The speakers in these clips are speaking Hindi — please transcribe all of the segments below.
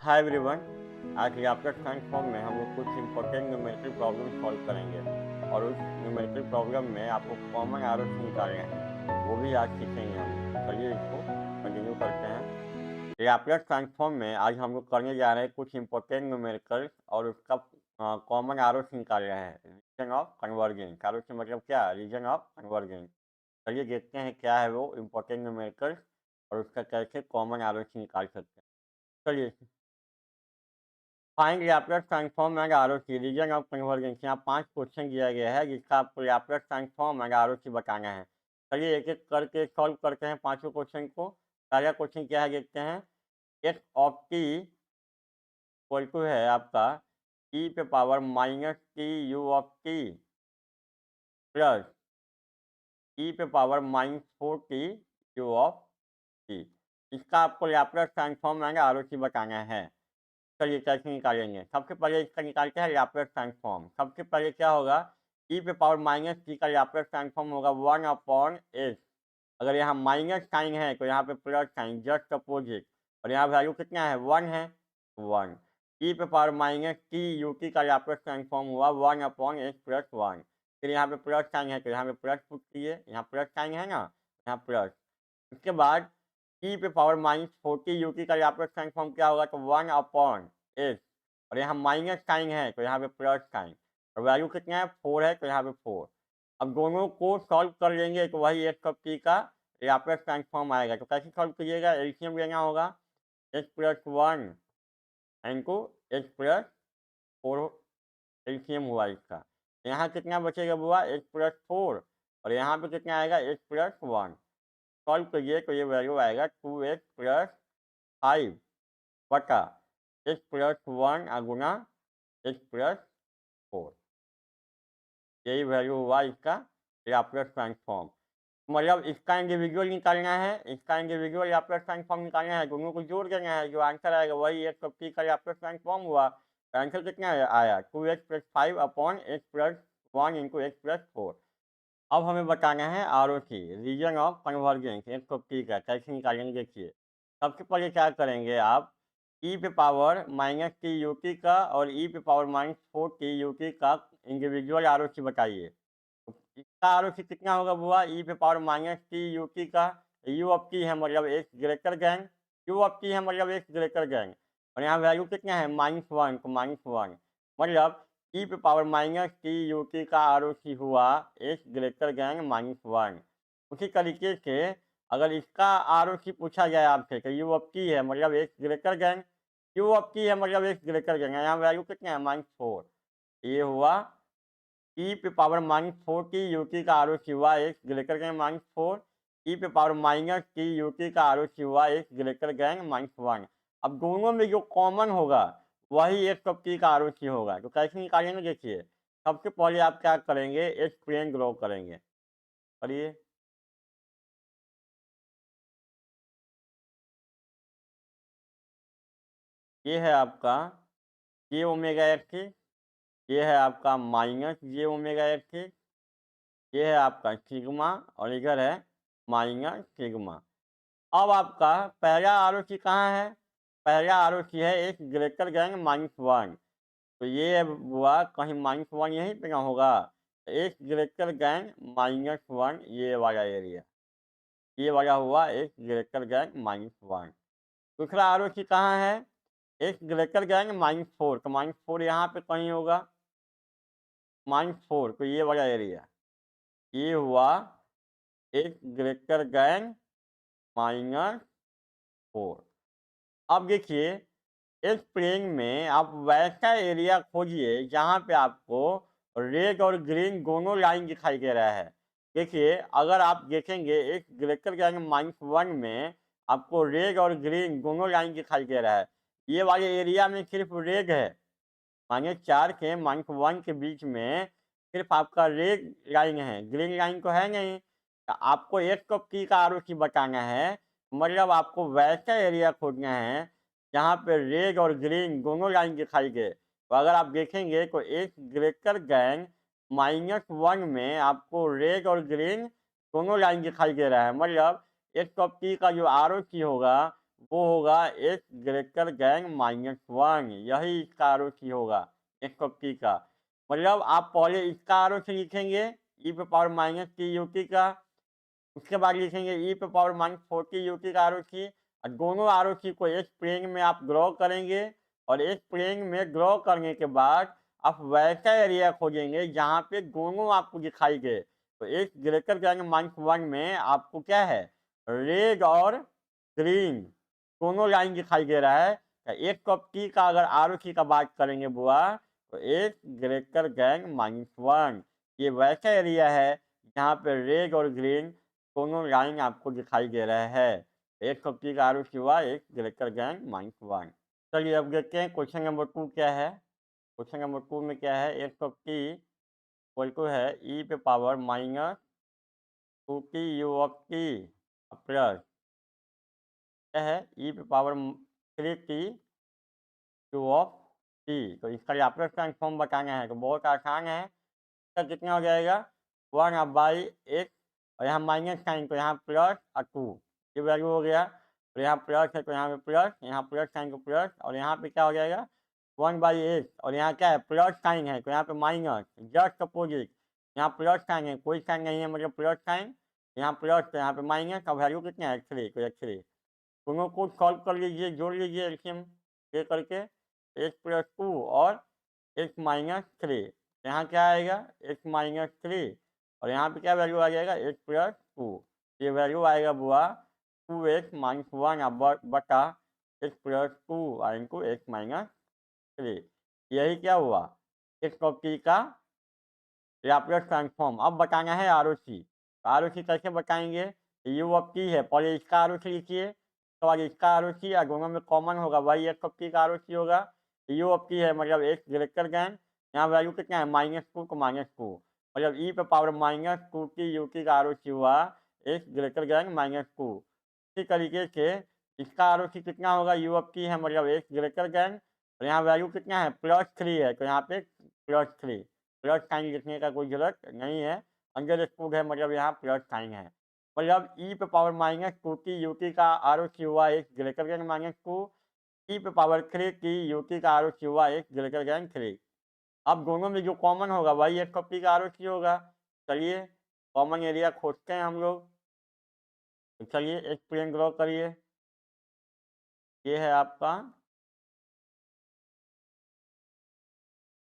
Hi everyone. आज लैपटॉप साइंस फॉर्म में हम लोग कुछ इंपॉर्टेंट न्यूमेरिकल प्रॉब्लम सॉल्व करेंगे और उस न्यूमेरिकल प्रॉब्लम में आपको कॉमन एरोस निकालने हैं, वो भी आज सीखेंगे हम लोग। तो चलिए इसको कंटिन्यू करते हैं। लैपटॉप साइंस फॉर्म में आज हम लोग करने जा रहे हैं कुछ इंपॉर्टेंट न्यूमेरिकल और उसका कॉमन एरोस निकाल रहे हैं। रीजन ऑफ कन्वर्जेंस, एरोस से मतलब क्या, रीजन ऑफ कन्वर्जेंस। चलिए देखते हैं क्या है वो इंपॉर्टेंट न्यूमेरिकल और उसका कैसे कॉमन एरोस निकाल सकते हैं। चलिए, find Laplace transform and ROC region of convergence. यहाँ 5 क्वेश्चन दिया गया है जिसका आपको लैप्लास ट्रांसफॉर्म एंड आरओसी बताना है। चलिए एक एक करके सॉल्व करते हैं पांचों क्वेश्चन को। पहला क्वेश्चन क्या है देखते हैं। X of T equal to है आपका ई पे power minus t you of T plus e पे power -4t you of T. इसका आपको लैप्लास ट्रांसफॉर्म एंड आरओसी बताना है। चलिए कैसे निकालेंगे। सबसे पहले इसका निकालते हैं लैप्लास ट्रांसफॉर्म। सबसे पहले क्या होगा, ई पे पावर माइनस टी का लैप्लास ट्रांसफॉर्म होगा 1/s। अगर यहाँ माइनस साइन है तो यहाँ पे प्लस साइन, जस्ट अपोजिट। और यहाँ वैल्यू कितना है, 1 है, 1। ई पे power minus t U T का लैप्लास ट्रांसफॉर्म हुआ 1/s प्लस 1। फिर यहाँ पे प्लस साइन है तो यहाँ पे प्लस पुट कीजिए, यहाँ प्लस साइन है ना, यहाँ प्लस। उसके बाद ई पे पावर -40 यू टी का लैप्लास ट्रांसफॉर्म क्या होगा, तो 1/s। और यहाँ माइनस साइन है तो यहाँ पे प्लस साइन। और वैल्यू कितना है, 4 है तो यहाँ पे 4। अब दोनों को सॉल्व कर लेंगे तो वही एक्स ऑफ टी का लैप्लास ट्रांसफॉर्म आएगा। तो कैसे सॉल्व कीजिएगा, एलसीएम लेना होगा। X plus 1 into X plus 4 LCM हुआ इसका। यहाँ कितना बचेगा बुआ, एक्स प्लस 4। और यहाँ पे कितना आएगा, एक्स प्लस 1। सॉल्व करिए तो ये वैल्यू आएगा 2x प्लस 5 बटा एक्स प्लस 1 गुना एक्स प्लस 4। यही वैल्यू हुआ इसका लैप्लास ट्रांसफॉर्म। मतलब इसका इंडिविजुअल निकालना है, इसका इंडिविजुअल लैप्लास ट्रांसफॉर्म निकालना है, दोनों को जोड़ देना है। जो आंसर आएगा वही एक्स ऑफ टी का लैप्लास ट्रांसफॉर्म हुआ। तो आंसर कितना आया, 2x plus 5 upon X plus 1 into X plus 4। अब हमें बताना है R O C, region of convergence X of T का। कैसे निकालेंगे देखिए। सबसे पहले क्या करेंगे आप, ई पे power minus t U T का और ई पे पावर -4t यू टी का इंडिविजुअल आर ओ सी बताइए। तो इसका आर ओ सी कितना होगा बुआ, ई पे पावर -t यू टी का यू ऑफ टी है मतलब x greater gang, you of T है मतलब एक्स ग्रेटर गैंग। और यहाँ वैल्यू कितना है, -1 तो -1। मतलब ई पे पावर -t यू टी का आर ओ सी हुआ एक्स ग्रेटर गैंग -1। उसी तरीके से अगर इसका आर ओ सी पूछा जाए आपसे तो यू ऑफ टी है मतलब x greater gang, you of T है मतलब एक्स ग्रेटर गैंग। यहाँ वैल्यू कितना है, -4। ये हुआ ई पे पावर -4t यू टी का आर ओ सी हुआ एक्स ग्रेटर गैंग -4। ई पे पावर -t यू टी का आर ओ सी हुआ एक्स ग्रेटर गैंग -1। अब दोनों में जो कॉमन होगा वही एक्स ऑफ टी का आर ओ सी होगा। तो कैसे निकालेंगे देखिए। सबसे पहले आप क्या करेंगे, एक प्लेन ड्रॉ करेंगे। करिए। ये है आपका जे ओमेगा एक्स, ये है आपका माइनस जे ओमेगा एक्स, ये है आपका सिग्मा और इधर है माइनस सिग्मा। अब आपका पहला आर ओ सी कहाँ है, पहला आर ओ सी है एक ग्रेटर गैंग -1। तो ये हुआ कहीं -1 यहीं पे ना होगा। एक ग्रेटर गैंग -1 ये वाला एरिया, ये वाला हुआ एक ग्रेटर गैंग -1। दूसरा आर ओ सी कहाँ है, एक ग्रेटर गैंग -4। तो -4 यहाँ पे कहीं होगा, -4 तो ये वाला एरिया, ये हुआ एक ग्रेटर गैंग -4। अब देखिए, इस प्लेन में आप वैसा एरिया खोजिए जहाँ पे आपको रेड और ग्रीन दोनों लाइन दिखाई दे रहा है। देखिए अगर आप देखेंगे एक ग्रेटर गैंग -1 में आपको रेड और ग्रीन दोनों लाइन दिखाई दे रहा है। ये वाले एरिया में सिर्फ रेड है, -4 के -1 के बीच में सिर्फ आपका रेड लाइन है, ग्रीन लाइन तो है नहीं। तो आपको एक तो पी का आर ओ सी बताना है, मतलब आपको वैसा एरिया खोजना है जहाँ पे रेड और ग्रीन दोनों लाइन दिखाई दे। तो अगर आप देखेंगे तो एक ग्रेटर गैंग -1 में आपको रेड और ग्रीन दोनों लाइन दिखाई दे रहा है। मतलब एक तो पी का जो आर ओ सी होगा वो होगा एक्स ग्रेटर देन -1, यही इसका आरोची होगा एक्स ऑफ टी का। मतलब आप पहले इसका आरोची लिखेंगे ई पे power minus t U T का, उसके बाद लिखेंगे ई पे पावर -40 यू टी का आरोची, और दोनों आरोची को एक प्लेन में आप ड्रॉ करेंगे, और एक प्लेन में ड्रॉ करने के बाद आप वैसा एरिया खोजेंगे जहाँ पे दोनों आपको दिखाई दे। तो एक ग्रेटर देन -1 में आपको क्या है, रेड और ग्रीन दोनों लाइन दिखाई दे रहा है। तो एक कप टी का अगर आरोची का बात करेंगे बुआ, तो एक ग्रेटर देन -1 ये वैसा एरिया है जहाँ पे रेड और ग्रीन दोनों लाइन आपको दिखाई दे रहा है। एक कप टी का आरोची हुआ एक ग्रेटर देन -1। चलिए अब देखते हैं क्वेश्चन नंबर 2 क्या है। क्वेश्चन नंबर 2 में क्या है, x of T equal to है ई पे power -2t you of T plus क्या है ई पे power 3t you of T. तो इसका लाप्लास ट्रांसफॉर्म बताना है, तो बहुत आसान है। इसका कितना हो जाएगा 1/x, और यहाँ माइनस साइन तो यहाँ प्लस और 2 ये वैल्यू हो गया। और यहाँ प्लस है तो यहाँ पे प्लस, यहाँ प्लस साइन को प्लस, और यहाँ पे क्या हो जाएगा 1/x, और यहाँ क्या है प्लस साइन है तो यहाँ पे माइनस, जस्ट अपोजिट। यहाँ प्लस साइन है, कोई साइन नहीं है मतलब प्लस साइन, यहाँ प्लस तो यहाँ पे माइनस, और वैल्यू कितना है 3, तो 3 दोनों को सॉल्व कर लीजिए, जोड़ लीजिए एलसीएम ये करके, x प्लस 2 और x माइनस 3। यहाँ क्या आएगा x माइनस 3, और यहाँ पे क्या वैल्यू आ जाएगा x प्लस 2। ये वैल्यू आएगा बुआ 2x माइनस 1 बटा x plus 2 into x minus 3। यही क्या हुआ x ऑफ t का लैप्लास ट्रांसफॉर्म। अब बताना है आरओसी। आरओसी कैसे बताएंगे, यू ऑफ टी है, पहले इसका आरओसी लिखिए, तो बाद इसका आरओसी, या दोनों में कॉमन होगा वही एक्स ऑफ टी का आरओसी होगा। यू ऑफ टी है मतलब एक्स ग्रेटर देन, यहाँ वैल्यू कितना है -2 को -2, मतलब ई पे पावर -2t यू टी का आरओसी हुआ एक्स ग्रेटर देन -2। इसी तरीके से इसका आरओसी कितना होगा, यू ऑफ टी है मतलब एक्स ग्रेटर देन, और यहाँ वैल्यू कितना है +3 है तो यहाँ पे +3, प्लस साइन लिखने का कोई ज़रूरत नहीं है, अंडर स्कूल है मतलब यहाँ प्लस साइन है। मतलब ई पे पावर -2t यू टी का आरओसी हुआ एक ग्रेटर देन -2, ई पे पावर 3t यू टी का आरओसी हुआ एक ग्रेटर देन 3। अब दोनों में जो कॉमन होगा वही एक कॉपी का आरओसी होगा। चलिए कॉमन एरिया खोजते हैं हम लोग। तो चलिए एक प्लेन ड्रॉ करिए, ये है आपका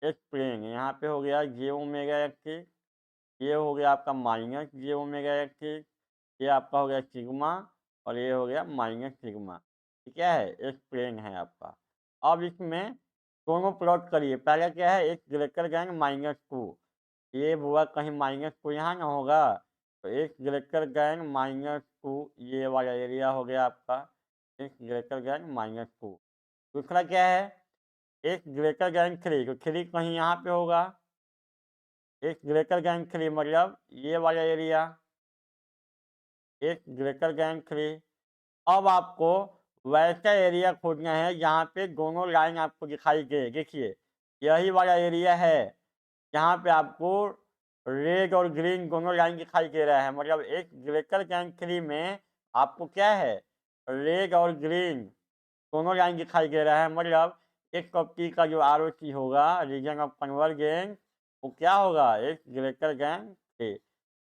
एक प्लेन, यहाँ पे हो गया जे ओमेगा एक्सिस, ये हो गया आपका माइनस जे ओमेगा एक्सिस, ये आपका हो गया सिग्मा, और ये हो गया माइनस सिग्मा। ठीक है, एक प्लेन है आपका। अब इसमें दोनों प्लॉट करिए, पहले क्या है एक ग्रेटर देन -2, ये हुआ कहीं -2 यहाँ ना होगा, तो एक ग्रेटर देन -2 ये वाला एरिया हो गया आपका एक ग्रेटर देन -2। दूसरा क्या है एक ग्रेटर देन 3, तो 3 कहीं यहाँ पे होगा, एक ग्रेटर देन 3 मतलब ये वाला एरिया एक ग्रेटर देन 3। अब आपको वैसा एरिया खोजना है जहाँ पे दोनों लाइन आपको दिखाई दे। देखिए यही वाला एरिया है जहाँ पे आपको रेड और ग्रीन दोनों लाइन दिखाई दे रहा है, मतलब एक ग्रेटर देन 3 में आपको क्या है रेड और ग्रीन दोनों लाइन दिखाई दे रहा है, मतलब एक कप टी का जो आरओसी होगा रीजन ऑफ कन्वर्जेंस वो क्या होगा एक ग्रेटर देन 3।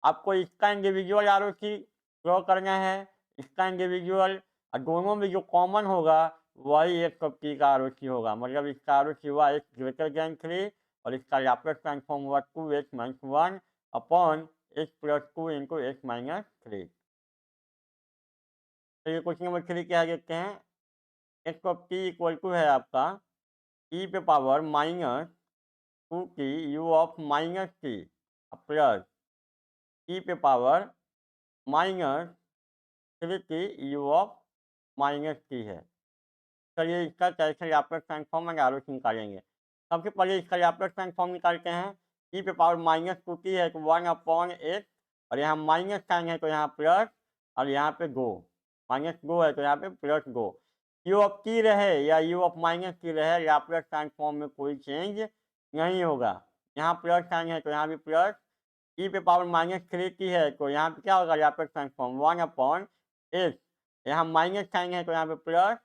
आपको इसका इंडिविजुअल आरओसी ड्रॉ करना है, इसका इंडिविजुअल, और दोनों में जो कॉमन होगा वही एक कप टी का आरओसी होगा, मतलब इसका आरओसी हुआ एक ग्रेटर देन 3, और इसका लाप्लास ट्रांसफॉर्म हुआ 2x minus 1 upon x plus 2 into x minus 3। तो ये क्वेश्चन नंबर 3 क्या देखते हैं, x of T equal to है आपका ई पे power -2t you of -t plus e पे power -3t you of -t है। चलिए इसका कैसे लाप्लास ट्रांसफॉर्म एंड आरओसी निकालेंगे। सबसे पहले इसका लाप्लास ट्रांसफॉर्म निकालते हैं। ई पे पावर -2t है तो 1/x, और यहाँ माइनस साइन है तो यहाँ प्लस, और यहाँ पे गो माइनस गो है तो यहाँ पे plus go. You of T रहे या यू ऑफ -t रहे, लाप्लास ट्रांसफॉर्म में कोई चेंज नहीं होगा। यहाँ प्लस साइन है तो यहाँ भी प्लस, ई पे पावर -3t है तो यहाँ पे क्या होगा लाप्लास ट्रांसफॉर्म 1/x यहाँ माइनस साइन है तो यहाँ पे प्लस,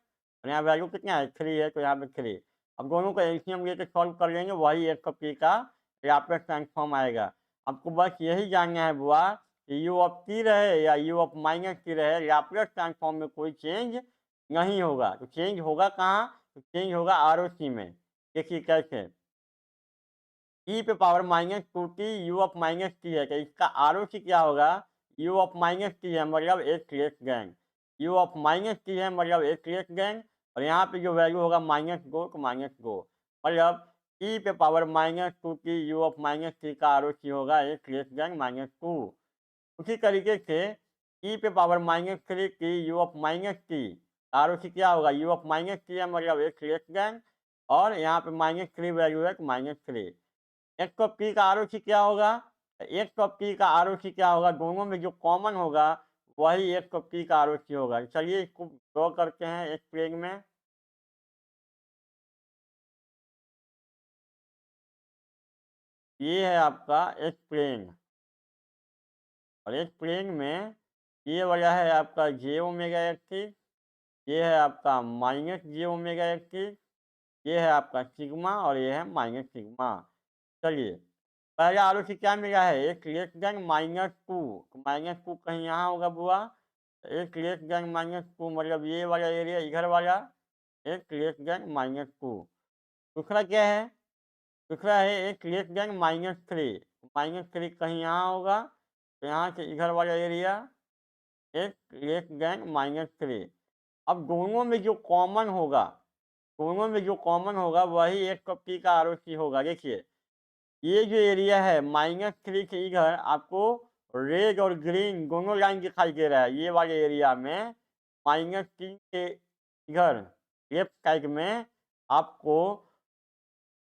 और यहाँ वैल्यू कितना है 3 है तो यहाँ पे 3। अब दोनों को एलसीएम लेके सॉल्व कर लेंगे, वही एक कॉपी का लाप्लास ट्रांसफॉर्म आएगा। आपको बस यही जानना है बुआ कि यू ऑफ टी रहे या यू ऑफ माइनस टी रहे, लाप्लास ट्रांसफॉर्म में कोई चेंज नहीं होगा। तो चेंज होगा कहाँ? तो चेंज होगा आरओसी में। देखिए कैसे, ई पे power minus two T U of minus T है, तो इसका आरओसी क्या होगा? यू ऑफ माइनस टी है मतलब एक less gang, you of minus T है मतलब एक लेस गैंग, और यहाँ पे जो वैल्यू होगा माइनस गो तो माइनस गो, मतलब ई पे power minus two T U of minus T का आरओसी होगा एक लेस गैंग माइनस टू। उसी तरीके से ई पे power minus three T you of minus T ROC क्या होगा? यू ऑफ माइनस टी है मतलब एक लेस गैंग, और यहाँ पे माइनस थ्री वैल्यू है तो माइनस थ्री। एक कप टी का आरओसी क्या होगा? एक कप टी का आरओसी क्या होगा? दोनों में जो कॉमन होगा वही एक कप टी का आरओसी होगा। चलिए इसको ड्रॉ करते हैं एक पेज में। ये है आपका एक प्लेन, और एक प्लेन में ये वाला है आपका जे ओमेगा एक्सिस, ये है आपका माइनस जे ओमेगा एक्सिस, ये है आपका सिग्मा, और ये है माइनस सिग्मा। चलिए, पहला आरओसी क्या मिला है? एक less than minus two, minus two कहीं यहाँ होगा बुआ, एक लेस देन माइनस टू मतलब ये वाला एरिया इधर वाला, एक लेस देन माइनस टू। दूसरा क्या है? दूसरा है एक less than minus three, minus three कहीं यहाँ होगा, तो यहाँ से इधर वाला एरिया एक लेस देन माइनस थ्री। अब दोनों में जो कॉमन होगा, दोनों में जो कॉमन होगा वही एक कप टी का आरओसी होगा। देखिए, ये जो एरिया है माइनस थ्री के इधर आपको रेड और ग्रीन दोनों लाइन दिखाई दे रहा है। ये वाले एरिया में माइनस थ्री के इधर लेफ्ट साइड में आपको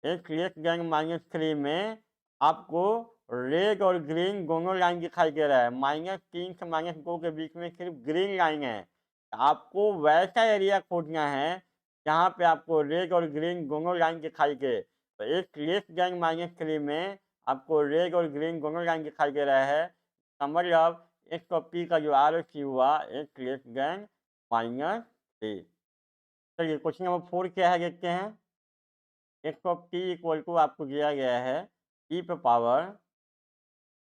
एक लेस देन माइनस थ्री में आपको रेड और ग्रीन दोनों लाइन दिखाई दे रहा है। माइनस तीन से माइनस दो के बीच में सिर्फ ग्रीन लाइन है। आपको वैसा एरिया खोजना है जहाँ पे आपको रेड और ग्रीन दोनों लाइन दिखाई दे। तो एक लेस देन माइनस थ्री में आपको रेड और ग्रीन दोनों लाइन दिखाई दे रहा है, का मतलब एक कॉपी का जो आरओसी हुआ एक लेस देन माइनस थ्री। चलिए क्वेश्चन नंबर 4 क्या है देखते हैं। X of T equal to आपको दिया गया है ई पे power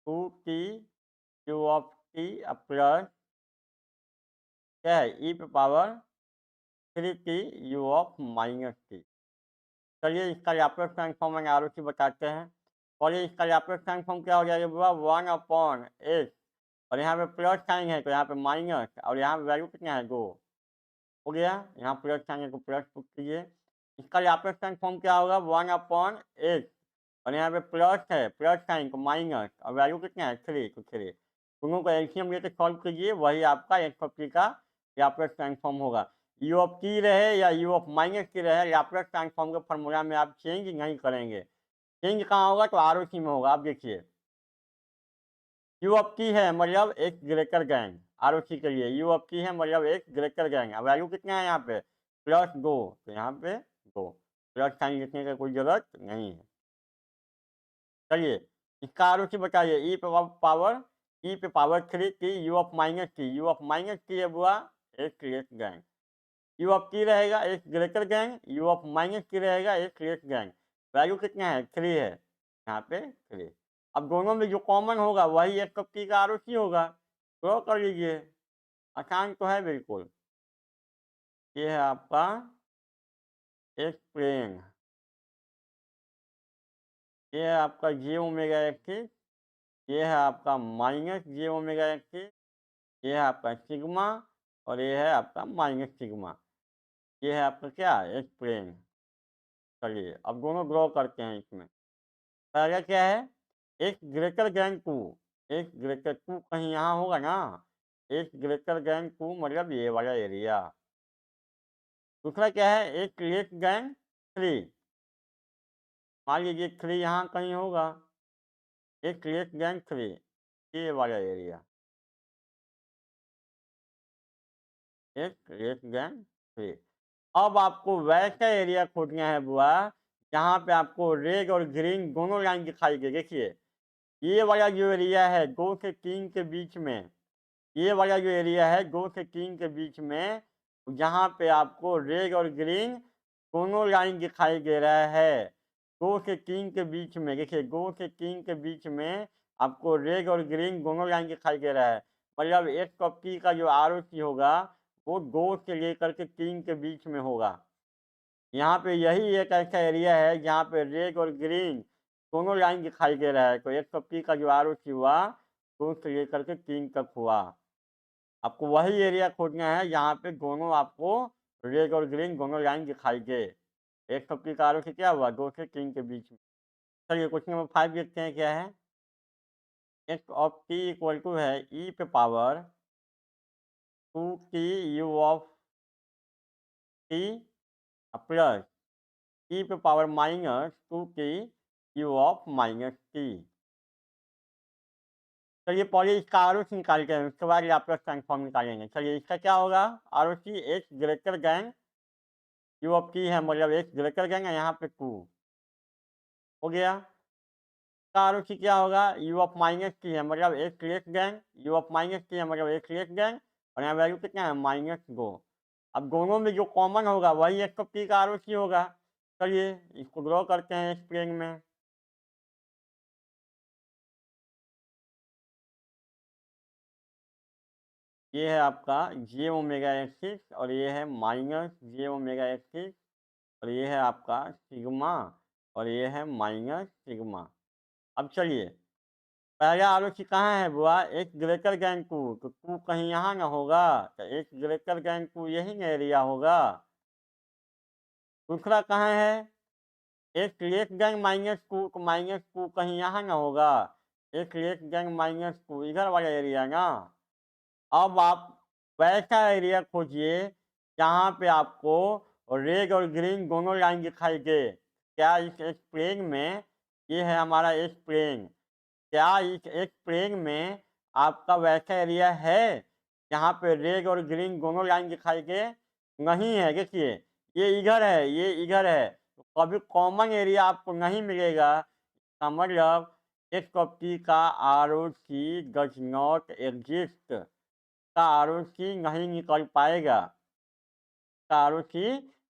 two T Q of T plus क्या है ई पे power three T you of minus T. चलिए इसका लैप्लास ट्रांसफॉर्म एंड आरओसी बताते हैं। और ये इसका लैप्लास ट्रांसफॉर्म क्या हो जाएगा बाबा? वन अपॉन एस, और यहाँ पे प्लस साइन है तो यहाँ पे माइनस, और यहाँ पे वैल्यू कितना है? 2 हो गया। यहाँ प्लस साइन है तो प्लस पुट कीजिए। इसका लैप्लास ट्रांसफॉर्म क्या होगा? वन अपॉन एस, और यहाँ पे प्लस है प्लस साइन को माइनस, और वैल्यू कितना है? 3 तो 3। दोनों को एलसीएम लेके सॉल्व कीजिए, वही आपका एक कॉपी का लैप्लास ट्रांसफॉर्म होगा। यू ऑफ टी रहे या यू ऑफ माइनस टी रहे, लैप्लास ट्रांसफॉर्म के फॉर्मूला में आप चेंज नहीं करेंगे। चेंज कहाँ होगा? तो आरओसी में होगा। आप देखिए, यू ऑफ टी है मतलब एक ग्रेटर गैंग, आरओसी के लिए यू ऑफ टी है मतलब एक ग्रेटर गैंग। वैल्यू कितना है यहाँ पे? प्लस 2, तो यहाँ पे 2, प्लस साइन लिखने की कोई जरूरत नहीं है। चलिए इसका आरओसी बताइए। ई पे पावर, ई पे power three T you of minus t, you of minus T है बुआ एक less gang, you of T रहेगा एक greater gang, you of minus T रहेगा एक लेस गैंग। वैल्यू कितना है? 3 है, यहाँ पे 3। अब दोनों में जो कॉमन होगा वही एक कप टी का आरओसी होगा। ड्रॉ कर लीजिए, आसान तो है बिल्कुल। ये है आपका एक प्लेन, ये है आपका जे ओमेगा एक्सिस, ये है आपका माइनस जे ओमेगा एक्सिस, ये है आपका सिग्मा, और ये है आपका माइनस सिग्मा। ये है आपका क्या? एक प्लेन। चलिए अब दोनों ड्रॉ करते हैं इसमें। पहला क्या है? एक ग्रेटर देन टू, एक ग्रेटर टू कहीं यहाँ होगा ना, एक ग्रेटर देन टू मतलब ये वाला एरिया। दूसरा क्या है? एक लेस देन थ्री, मान लीजिए थ्री यहाँ कहीं होगा, एक लेस देन थ्री ये वाला एरिया, एक लेस देन थ्री। अब आपको वैसा एरिया खोजना है बुआ जहाँ पे आपको रेड और ग्रीन दोनों लाइन दिखाई दे। देखिए ये वाला जो एरिया है 2 से 3 के बीच में, ये वाला जो एरिया है 2 से 3 के बीच में, जहाँ पे आपको रेड और ग्रीन दोनों लाइन दिखाई दे रहा है। 2 से 3 के बीच में देखिए 2 से 3 के बीच में आपको रेड और ग्रीन दोनों लाइन दिखाई दे रहा है। मतलब एक पट्टी का जो आरओसी होगा वो 2 से लेकर के 3 के बीच में होगा। यहाँ पे यही एक ऐसा एरिया है जहाँ पे रेड और ग्रीन दोनों लाइन दिखाई दे रहा है। तो एक पट्टी का जो आरओसी हुआ 2 से लेकर के 3 तक हुआ। आपको वही एरिया खोजना है जहाँ पे दोनों आपको रेड और ग्रीन दोनों लाइन दिखाई दे। एक पट्टी का आरओसी क्या हुआ 2 से 3 के बीच में। चलिए क्वेश्चन नंबर 5 देखते हैं क्या है। X of T equal to है ई पे power 2t you of T plus e पे power minus 2t you of minus T. चलिए पहले इसका आरओसी निकालते हैं, उसके बाद लाप्लास ट्रांसफॉर्म निकालेंगे। चलिए इसका क्या होगा, ROC x greater than you of T है, मतलब एक्स ग्रेटर देन है यहाँ पे 2 हो गया। का आरओसी क्या होगा, यू ऑफ माइनस टी है, मतलब x less than you of minus T है, मतलब एक्स लेस देन, और यहाँ वैल्यू कितना है -2। अब दोनों में जो कॉमन होगा वही एक्स ऑफ टी का आरओसी होगा। चलिए इसको ड्रॉ करते हैं इस प्लेन में। ये है आपका जे ओमेगा एक्सिस और ये है माइनस जे ओमेगा एक्सिस, और ये है आपका सिग्मा और ये है माइनस सिग्मा। अब चलिए पहला आलोची कहाँ है बुआ, एक ग्रेटर देन 2, तो 2 कहीं यहाँ ना होगा, तो एक ग्रेटर देन 2 यही ना एरिया होगा। दूसरा कहाँ है, एक लेस देन -2, तो -2 कहीं यहाँ ना होगा, एक लेस देन -2 इधर वाला एरिया ना। अब आप वैसा एरिया खोजिए जहाँ पे आपको रेड और ग्रीन दोनों लाइन दिखाई दे। क्या इस एक प्लेन में, ये है हमारा एक प्लेन, क्या इस एक प्लेन में आपका वैसा एरिया है जहाँ पे रेड और ग्रीन दोनों लाइन दिखाई दे? नहीं है। देखिए ये इधर है, ये इधर है, तो कभी कॉमन एरिया आपको नहीं मिलेगा। इसका मतलब एक प्रॉपर्टी का आरओसी डज नॉट एग्जिस्ट, का आरओसी नहीं निकल पाएगा, का आरओसी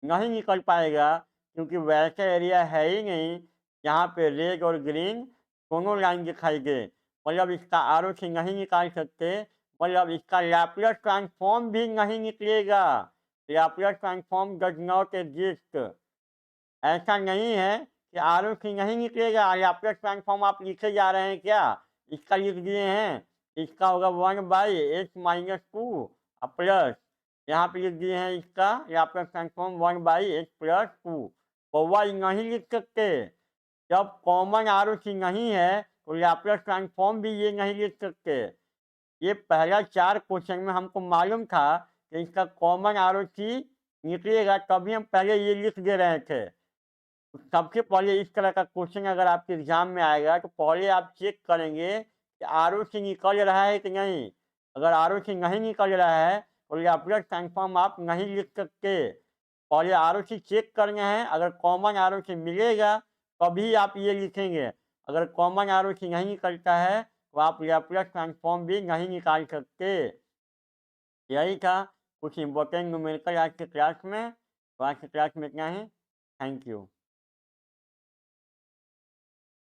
नहीं निकल पाएगा, क्योंकि वैसा एरिया है ही नहीं जहाँ पे रेड और ग्रीन दोनों लाइन दिखाई दे। मतलब इसका आरओसी नहीं निकाल सकते, मतलब इसका लैप्लास ट्रांसफॉर्म भी नहीं निकलेगा। Laplace transform does not exist. ऐसा नहीं है कि आरओसी नहीं निकलेगा, लैप्लास ट्रांसफॉर्म आप लिखे जा रहे हैं क्या, इसका लिख दिए हैं, इसका होगा 1/x-2 प्लस यहाँ पे लिख दिए हैं इसका लैप्लास ट्रांसफॉर्म 1/x+2। बउआ नहीं लिख सकते, जब कॉमन आरओसी नहीं है तो लैप्लास ट्रांसफॉर्म भी ये नहीं लिख सकते। ये पहला 4 क्वेश्चन में हमको मालूम था कि इसका कॉमन आरओसी निकलेगा, तभी हम पहले ये लिख दे रहे थे। सबसे पहले इस तरह का क्वेश्चन अगर आपके एग्जाम में आएगा तो पहले आप चेक करेंगे कि आरओसी निकल रहा है कि नहीं। अगर आरओसी नहीं निकल रहा है तो लैप्लास ट्रांसफॉर्म आप नहीं लिख सकते। पहले आरओसी चेक करना है, अगर कॉमन आरओसी मिलेगा तभी आप ये लिखेंगे। अगर कॉमन आरओसी नहीं निकलता है तो आप लैप्लास ट्रांसफॉर्म भी नहीं निकाल सकते। यही था कुछ इंपॉर्टेंट न्यूमेरिकल आज के क्लास में। तो आज के क्लास में इतना ही। Thank you.